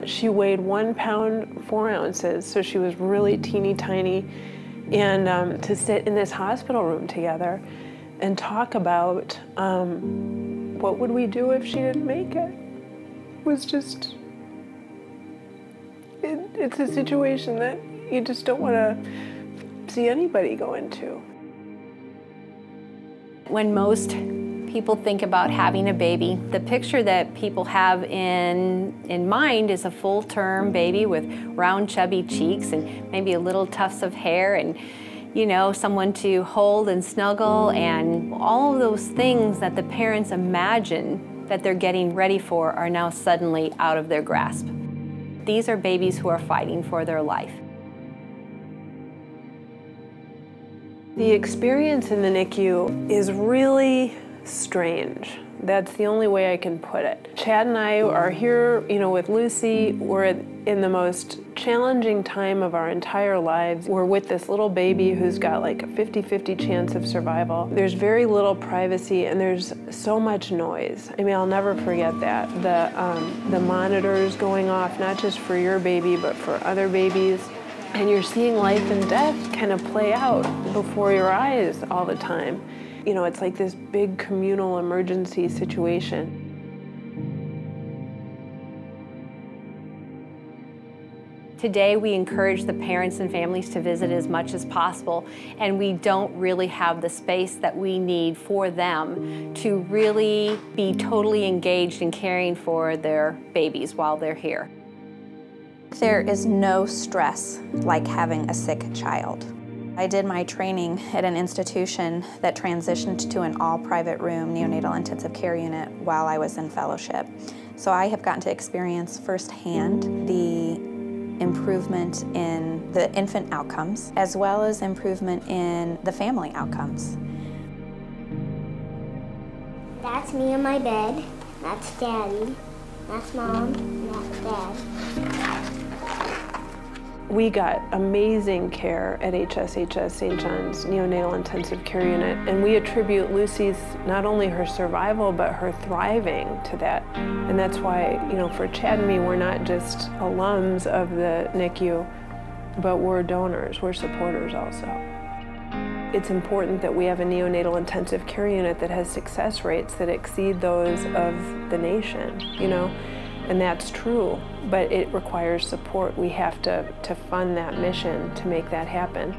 She weighed 1 pound, 4 ounces, so she was really teeny tiny. And to sit in this hospital room together and talk about what would we do if she didn't make it was just, it's a situation that you just don't want to see anybody go into. When most people think about having a baby, the picture that people have in mind is a full-term baby with round, chubby cheeks and maybe a little tufts of hair and, you know, someone to hold and snuggle, and all of those things that the parents imagine that they're getting ready for are now suddenly out of their grasp. These are babies who are fighting for their life. The experience in the NICU is really strange. That's the only way I can put it. Chad and I are here, you know, with Lucy. We're in the most challenging time of our entire lives. We're with this little baby who's got like a 50-50 chance of survival. There's very little privacy and there's so much noise. I mean, I'll never forget that. The monitors going off, not just for your baby, but for other babies. And you're seeing life and death kind of play out before your eyes all the time. You know, it's like this big communal emergency situation. Today, we encourage the parents and families to visit as much as possible, and we don't really have the space that we need for them to really be totally engaged in caring for their babies while they're here. There is no stress like having a sick child. I did my training at an institution that transitioned to an all-private room neonatal intensive care unit while I was in fellowship. So I have gotten to experience firsthand the improvement in the infant outcomes as well as improvement in the family outcomes. That's me in my bed. That's Daddy. That's Mom. And that's Dad. We got amazing care at HSHS St. John's Neonatal Intensive Care Unit, and we attribute Lucy's, not only her survival, but her thriving to that. And that's why, you know, for Chad and me, we're not just alums of the NICU, but we're donors, we're supporters also. It's important that we have a neonatal intensive care unit that has success rates that exceed those of the nation, you know? And that's true, but it requires support. We have to fund that mission to make that happen.